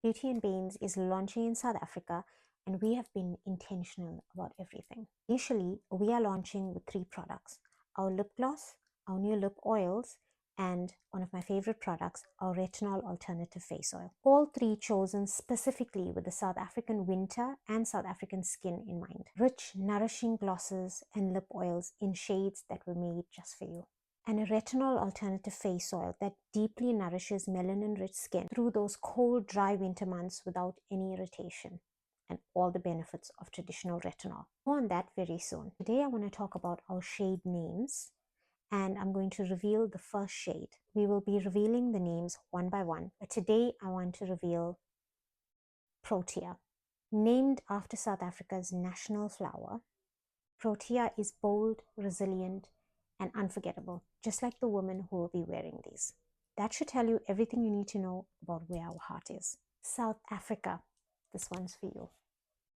Beauty and Banes is launching in South Africa, and we have been intentional about everything. Initially, we are launching with 3 products: our lip gloss, our new lip oils, and one of my favorite products, our retinol alternative face oil. All 3 chosen specifically with the South African winter and South African skin in mind. Rich, nourishing glosses and lip oils in shades that were made just for you. And a retinol alternative face oil that deeply nourishes melanin-rich skin through those cold, dry winter months without any irritation, and all the benefits of traditional retinol. More on that very soon. Today I want to talk about our shade names, and I'm going to reveal the first shade. We will be revealing the names one by one, but today I want to reveal Protea. Named after South Africa's national flower, Protea is bold, resilient, and unforgettable, just like the woman who will be wearing these. That should tell you everything you need to know about where our heart is. South Africa, this one's for you.